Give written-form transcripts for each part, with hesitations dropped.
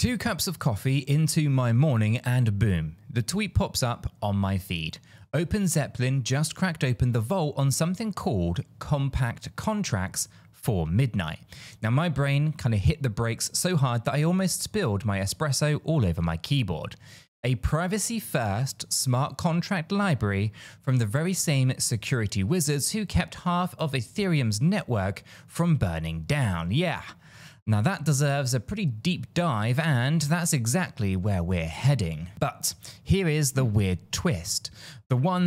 2 cups of coffee into my morning and boom, the tweet pops up on my feed. OpenZeppelin just cracked open the vault on something called compact contracts for midnight. Now my brain kind of hit the brakes so hard that I almost spilled my espresso all over my keyboard. A privacy-first smart contract library from the very same security wizards who kept half of Ethereum's network from burning down. Yeah. Now that deserves a pretty deep dive, and that's exactly where we're heading. But here is the weird twist. The more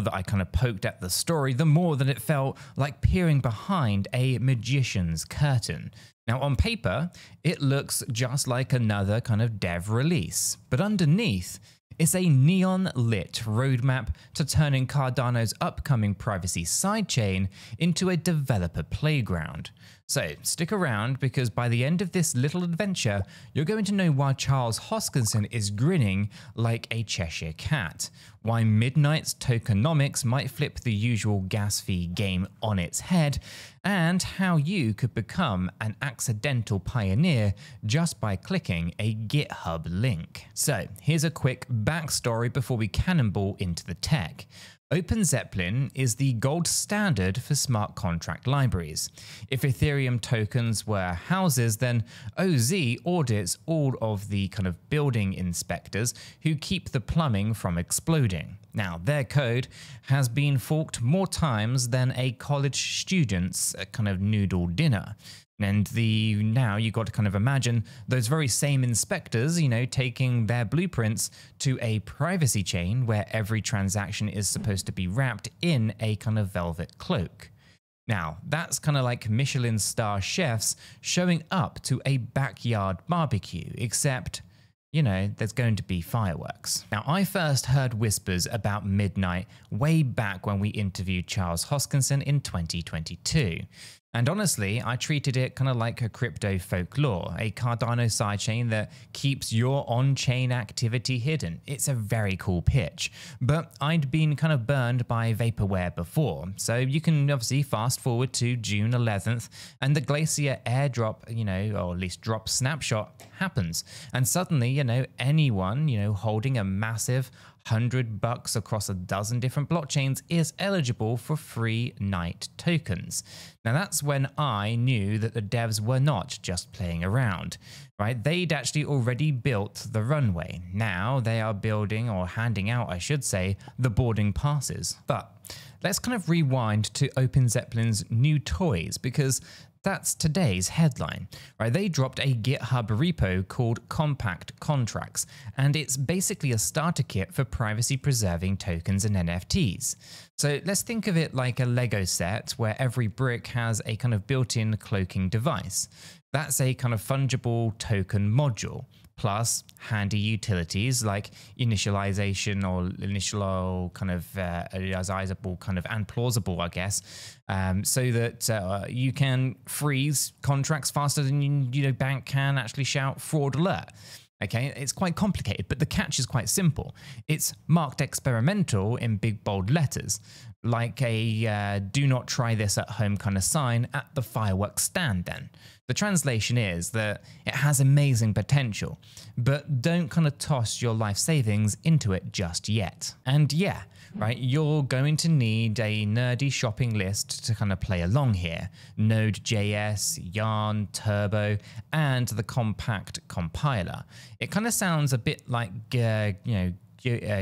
that I kind of poked at the story, the more that it felt like peering behind a magician's curtain. Now on paper, it looks just like another kind of dev release, but underneath, it's a neon-lit roadmap to turning Cardano's upcoming privacy sidechain into a developer playground. So stick around, because by the end of this little adventure, you're going to know why Charles Hoskinson is grinning like a Cheshire-cat, why Midnight's tokenomics might flip the usual gas fee game on its head, and how you could become an accidental pioneer just by clicking a GitHub link. So here's a quick backstory before we cannonball into the tech. OpenZeppelin is the gold standard for smart contract libraries. If Ethereum tokens were houses, then OZ audits all of the kind of building inspectors who keep the plumbing from exploding. Now, their code has been forked more times than a college student's kind of noodle dinner. And now you got to kind of imagine those very same inspectors, taking their blueprints to a privacy chain where every transaction is supposed to be wrapped in a kind of velvet cloak. Now, that's kind of like Michelin star chefs showing up to a backyard barbecue, except there's going to be fireworks. Now, I first heard whispers about Midnight way back when we interviewed Charles Hoskinson in 2022. And honestly, I treated it kind of like a crypto folklore, a Cardano sidechain that keeps your on-chain activity hidden. It's a very cool pitch, but I'd been kind of burned by vaporware before. So you can obviously fast forward to June 11th and the Glacier airdrop, or at least drop snapshot happens. And suddenly, anyone, holding a massive $100 across a dozen different blockchains is eligible for free night tokens. Now that's when I knew that the devs were not just playing around, right? They'd actually already built the runway. Now they are building, or handing out, I should say, the boarding passes. But let's kind of rewind to OpenZeppelin's new toys, because that's today's headline, right? They dropped a GitHub repo called Compact Contracts, and it's basically a starter kit for privacy-preserving tokens and NFTs. So let's think of it like a Lego set where every brick has a kind of built-in cloaking device. That's a kind of fungible token module, plus handy utilities like initialization or initial kind of initializable kind of and plausible, I guess, so that you can freeze contracts faster than bank can actually shout fraud alert. Okay, it's quite complicated, but the catch is quite simple. It's marked experimental in big bold letters, like a do not try this at home kind of sign at the fireworks stand then. The translation is that it has amazing potential, but don't kind of toss your life savings into it just yet. And yeah, right, you're going to need a nerdy shopping list to kind of play along here. Node.js, Yarn, Turbo, and the Compact compiler. It kind of sounds a bit like,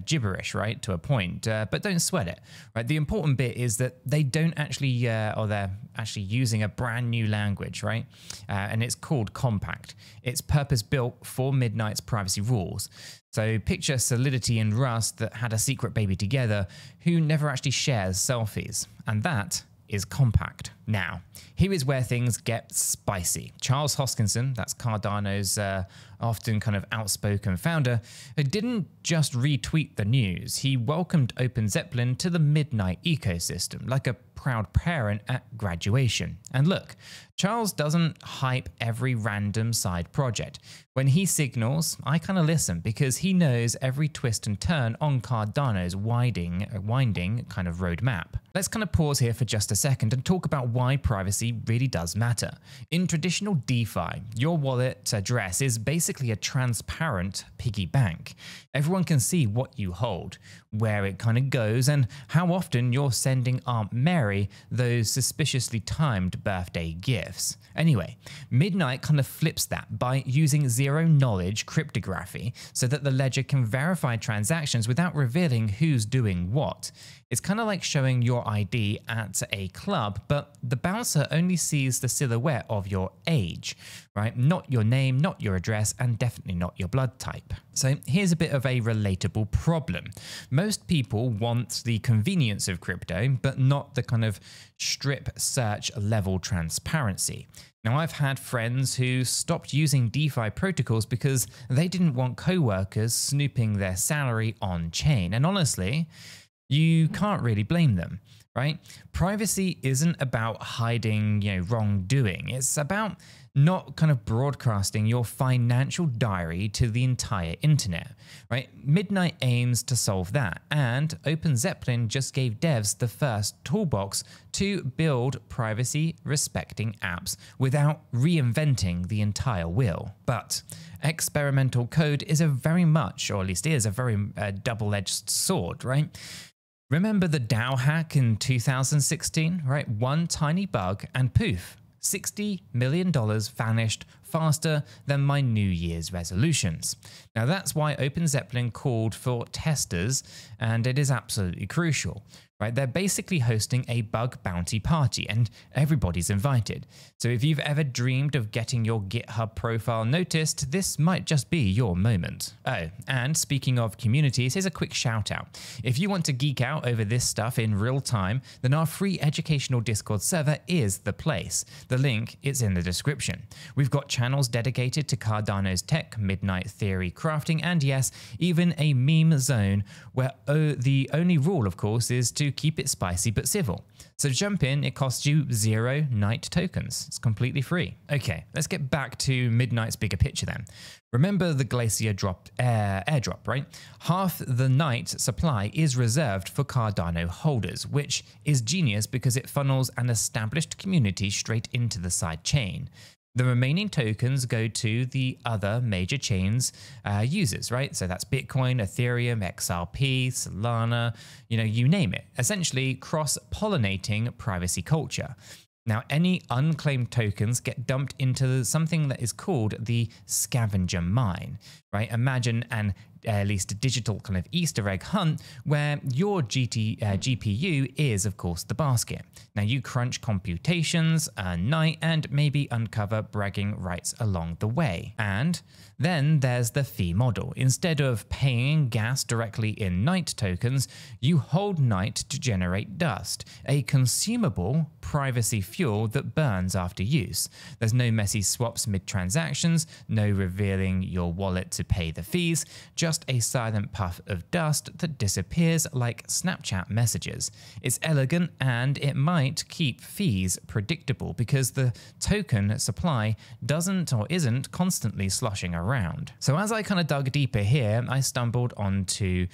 gibberish, right, to a point, but don't sweat it, right? The important bit is that they don't actually, or they're actually using a brand new language, right? And it's called Compact. It's purpose-built for Midnight's privacy rules. So picture Solidity and Rust that had a secret baby together who never actually shares selfies, and that is Compact. Now, here is where things get spicy. Charles Hoskinson, that's Cardano's often kind of outspoken founder, didn't just retweet the news. He welcomed OpenZeppelin to the Midnight ecosystem like a proud parent at graduation. And look, Charles doesn't hype every random side project. When he signals, I kind of listen because he knows every twist and turn on Cardano's winding kind of roadmap. Let's kind of pause here for just a second and talk about why privacy really does matter. In traditional DeFi, your wallet address is basically a transparent piggy bank. Everyone can see what you hold, where it kind of goes, and how often you're sending Aunt Mary those suspiciously timed birthday gifts. Anyway, Midnight kind of flips that by using zero-knowledge cryptography so that the ledger can verify transactions without revealing who's doing what. It's kind of like showing your ID at a club, but the bouncer only sees the silhouette of your age, right? Not your name, not your address, and definitely not your blood type. So here's a bit of a relatable problem. Most people want the convenience of crypto, but not the kind of strip search level transparency. Now, I've had friends who stopped using DeFi protocols because they didn't want co-workers snooping their salary on chain. And honestly, you can't really blame them, right? Privacy isn't about hiding, wrongdoing. It's about not kind of broadcasting your financial diary to the entire internet, right? Midnight aims to solve that, and OpenZeppelin just gave devs the first toolbox to build privacy-respecting apps without reinventing the entire wheel. But experimental code is a very double-edged sword, right? Remember the DAO hack in 2016, right? One tiny bug and poof, $60 million vanished faster than my New Year's resolutions. Now that's why OpenZeppelin called for testers, and it is absolutely crucial, right? They're basically hosting a bug bounty party and everybody's invited. So if you've ever dreamed of getting your GitHub profile noticed, this might just be your moment. Oh, and speaking of communities, here's a quick shout out. If you want to geek out over this stuff in real time, then our free educational Discord server is the place. The link is in the description. We've got channels dedicated to Cardano's tech, Midnight theory, crafting, and yes, even a meme zone where the only rule, of course, is to keep it spicy but civil. So jump in, it costs you 0 night tokens. It's completely free. Okay, let's get back to Midnight's bigger picture then. Remember the Glacier Drop airdrop, right? Half the night supply is reserved for Cardano holders, which is genius because it funnels an established community straight into the sidechain. The remaining tokens go to the other major chains users, right? So that's Bitcoin, Ethereum, XRP, Solana, you name it. Essentially cross-pollinating privacy culture. Now, any unclaimed tokens get dumped into something that is called the scavenger mine, right? Imagine at least a digital kind of Easter egg hunt where your GPU is, of course, the basket. Now, you crunch computations, earn night, and maybe uncover bragging rights along the way. And then there's the fee model. Instead of paying gas directly in night tokens, you hold night to generate dust, a consumable privacy fuel that burns after use. There's no messy swaps mid-transactions, no revealing your wallet to pay the fees, just a silent puff of dust that disappears like Snapchat messages. It's elegant and it might keep fees predictable because the token supply isn't constantly sloshing around. So as I kind of dug deeper here, I stumbled onto,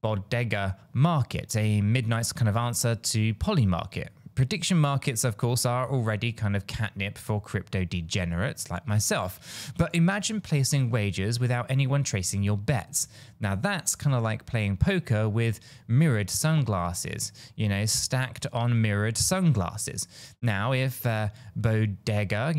Bodega Market, a Midnight's kind of answer to Polymarket. Prediction markets, of course, are already kind of catnip for crypto degenerates like myself. But imagine placing wagers without anyone tracing your bets. Now that's kind of like playing poker with mirrored sunglasses, stacked on mirrored sunglasses. Now, if Bodega,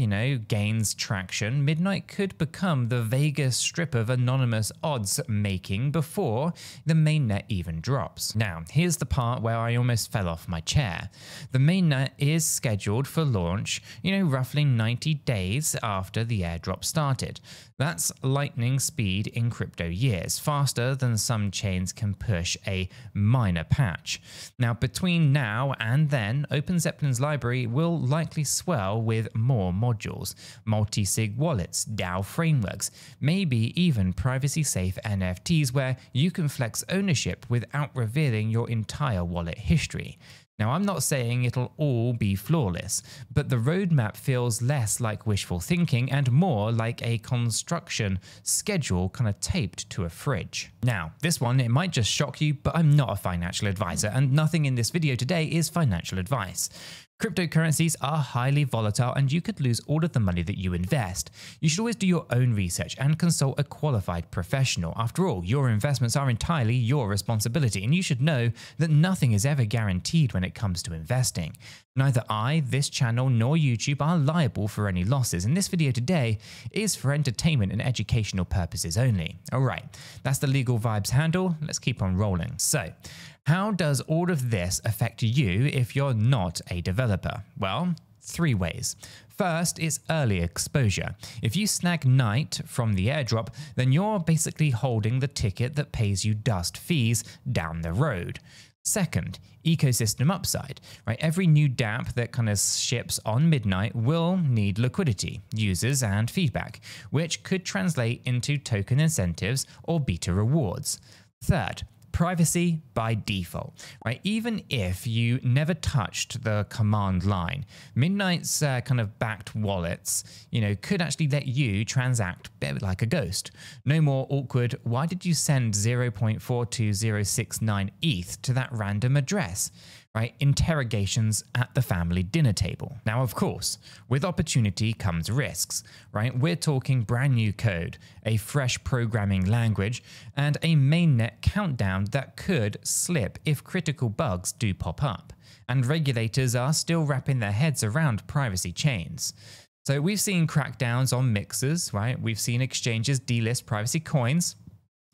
gains traction, Midnight could become the Vegas strip of anonymous odds making before the mainnet even drops. Now, here's the part where I almost fell off my chair. The mainnet is scheduled for launch, roughly 90 days after the airdrop started. That's lightning speed in crypto years, faster than some chains can push a minor patch. Now, between now and then, OpenZeppelin's library will likely swell with more modules, multi-sig wallets, DAO frameworks, maybe even privacy-safe NFTs where you can flex ownership without revealing your entire wallet history. Now, I'm not saying it'll all be flawless, but the roadmap feels less like wishful thinking and more like a construction schedule kind of taped to a fridge. Now, this one, it might just shock you, but I'm not a financial advisor, and nothing in this video today is financial advice. Cryptocurrencies are highly volatile and you could lose all of the money that you invest. You should always do your own research and consult a qualified professional. After all, your investments are entirely your responsibility, and you should know that nothing is ever guaranteed when it comes to investing. Neither I, this channel, nor YouTube are liable for any losses, and this video today is for entertainment and educational purposes only. Alright, that's the Legal Vibes handle. Let's keep on rolling. So, how does all of this affect you if you're not a developer? Well, 3 ways. First is early exposure. If you snag NIGHT from the airdrop, then you're basically holding the ticket that pays you dust fees down the road. Second, ecosystem upside, right? Every new dApp that kind of ships on midnight will need liquidity, users, and feedback, which could translate into token incentives or beta rewards. Third, privacy by default, right? Even if you never touched the command line, Midnight's kind of backed wallets, could actually let you transact like a ghost. No more awkward, why did you send 0.42069 ETH to that random address? Right? Interrogations at the family dinner table. Now, of course, with opportunity comes risks, right? We're talking brand new code, a fresh programming language, and a mainnet countdown that could slip if critical bugs do pop up. And regulators are still wrapping their heads around privacy chains. So we've seen crackdowns on mixers, right? We've seen exchanges delist privacy coins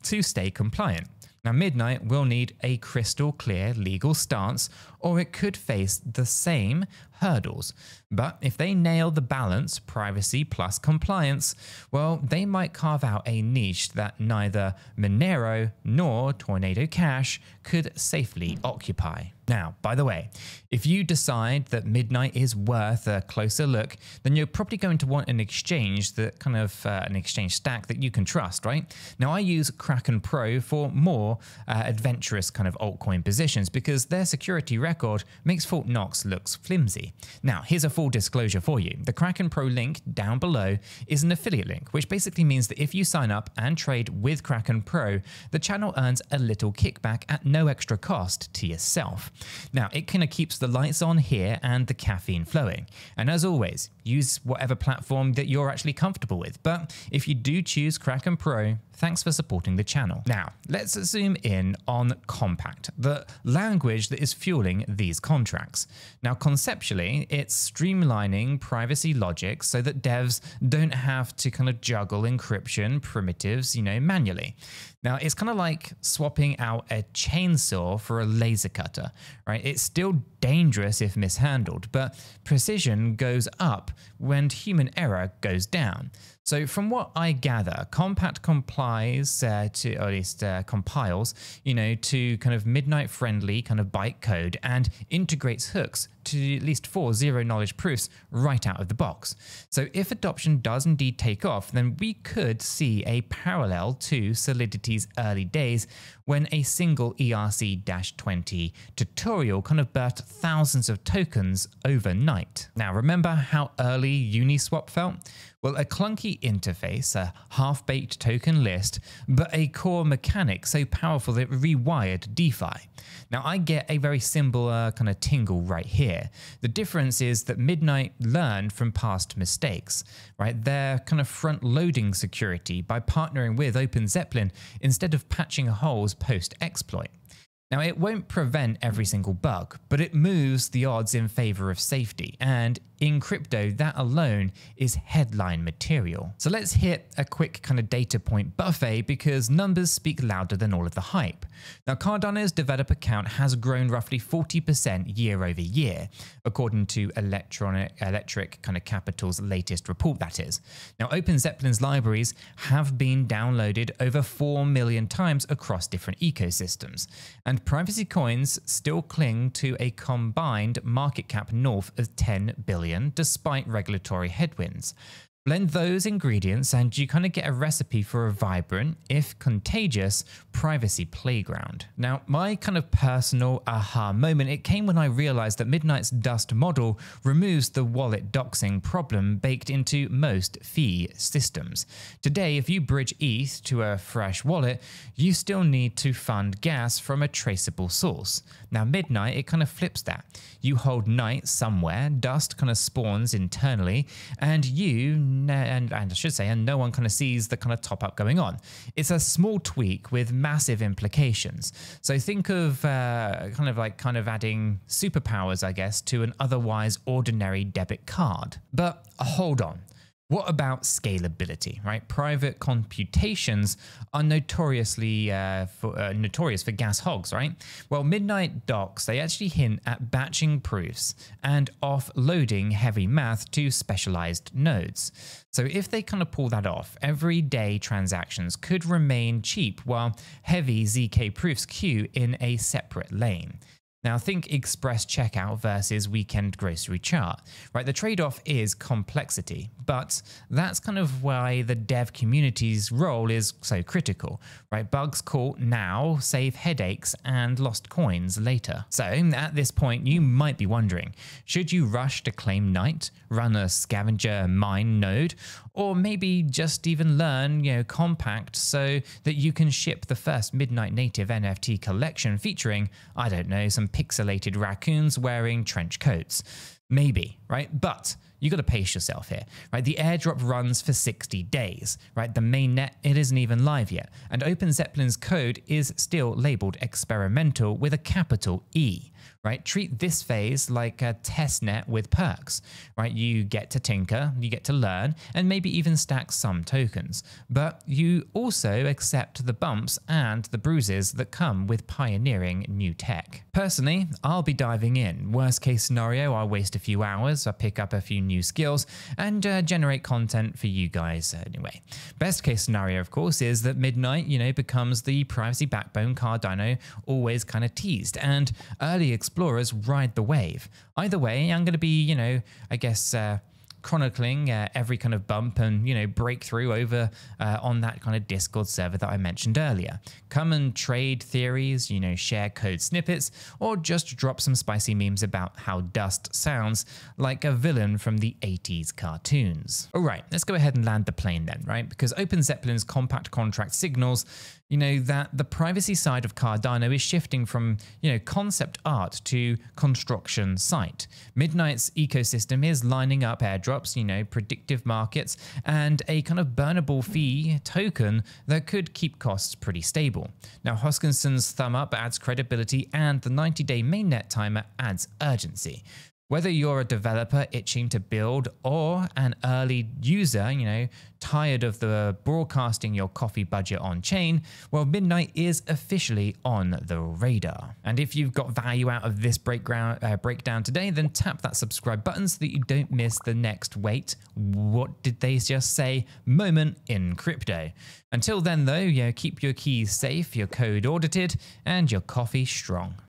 to stay compliant. Now, Midnight will need a crystal clear legal stance, or it could face the same hurdles. But if they nail the balance, privacy plus compliance, well, they might carve out a niche that neither Monero nor Tornado Cash could safely occupy. Now, by the way, if you decide that Midnight is worth a closer look, then you're probably going to want an exchange that kind of an exchange stack that you can trust, right? Now, I use Kraken Pro for more adventurous kind of altcoin positions because their security record makes Fort Knox looks flimsy. Now, here's a full disclosure for you. The Kraken Pro link down below is an affiliate link, which basically means that if you sign up and trade with Kraken Pro, the channel earns a little kickback at no extra cost to yourself. Now, it kind of keeps the lights on here and the caffeine flowing. And as always, use whatever platform that you're actually comfortable with. But if you do choose Kraken Pro, thanks for supporting the channel. Now, let's zoom in on Compact, the language that is fueling these contracts. Now, conceptually, it's streamlining privacy logic so that devs don't have to kind of juggle encryption primitives, manually. Now, it's kind of like swapping out a chainsaw for a laser cutter, right? It's still dangerous if mishandled, but precision goes up when human error goes down. So from what I gather, Compact complies to, or at least compiles, to kind of Midnight-friendly kind of bytecode and integrates hooks to at least 4 zero-knowledge proofs right out of the box. So if adoption does indeed take off, then we could see a parallel to Solidity's early days when a single ERC-20 tutorial kind of birthed thousands of tokens overnight. Now, remember how early Uniswap felt? Well, a clunky interface, a half-baked token list, but a core mechanic so powerful that it rewired DeFi. Now, I get a very similar kind of tingle right here. The difference is that Midnight learned from past mistakes, right? They're kind of front-loading security by partnering with OpenZeppelin instead of patching holes post-exploit. Now, it won't prevent every single bug, but it moves the odds in favor of safety, and in crypto, that alone is headline material. So let's hit a quick kind of data point buffet because numbers speak louder than all of the hype. Now, Cardano's developer count has grown roughly 40% year over year, according to Electric kind of Capital's latest report, that is. Now, OpenZeppelin's libraries have been downloaded over 4 million times across different ecosystems, and privacy coins still cling to a combined market cap north of 10 billion despite regulatory headwinds. Blend those ingredients and you kind of get a recipe for a vibrant, if contagious, privacy playground. Now, my kind of personal aha moment, it came when I realized that Midnight's Dust model removes the wallet doxing problem baked into most fee systems. Today, if you bridge ETH to a fresh wallet, you still need to fund gas from a traceable source. Now, Midnight, it kind of flips that. You hold Night somewhere, Dust kind of spawns internally, and no one kind of sees the kind of top up going on. It's a small tweak with massive implications. So think of kind of adding superpowers, I guess, to an otherwise ordinary debit card. But hold on. What about scalability, right? Private computations are notorious for gas hogs, right? Well, Midnight docs, they actually hint at batching proofs and offloading heavy math to specialized nodes. So if they kind of pull that off, everyday transactions could remain cheap while heavy ZK proofs queue in a separate lane. Now think express checkout versus weekend grocery chart, right? The trade-off is complexity, but that's kind of why the dev community's role is so critical, right? Bugs caught now save headaches and lost coins later. So at this point, you might be wondering, should you rush to claim Night, run a scavenger mine node, or maybe just even learn, compact so that you can ship the first Midnight native NFT collection featuring, I don't know, some pixelated raccoons wearing trench coats. Maybe, right? But you got to pace yourself here, right? The airdrop runs for 60 days, right? The mainnet, it isn't even live yet. And OpenZeppelin's code is still labeled experimental with a capital E, right? Treat this phase like a test net with perks, right? You get to tinker, you get to learn, and maybe even stack some tokens. But you also accept the bumps and the bruises that come with pioneering new tech. Personally, I'll be diving in. Worst case scenario, I'll waste a few hours, I'll pick up a few new skills, and generate content for you guys anyway. Best case scenario, of course, is that Midnight, becomes the privacy backbone Cardano always kind of teased, and early explorers ride the wave. Either way, I'm going to be, I guess, chronicling every kind of bump and, breakthrough over on that kind of Discord server that I mentioned earlier. Come and trade theories, share code snippets, or just drop some spicy memes about how Dust sounds like a villain from the 80s cartoons. All right, let's go ahead and land the plane then, right? Because OpenZeppelin's compact contract signals that the privacy side of Cardano is shifting from, concept art to construction site. Midnight's ecosystem is lining up airdrops, predictive markets, and a kind of burnable fee token that could keep costs pretty stable. Now, Hoskinson's thumb up adds credibility, and the 90-day mainnet timer adds urgency. Whether you're a developer itching to build or an early user, tired of the broadcasting your coffee budget on chain, well, Midnight is officially on the radar. And if you've got value out of this breakdown today, then tap that subscribe button so that you don't miss the next what did they just say moment in crypto. Until then though, keep your keys safe, your code audited, and your coffee strong.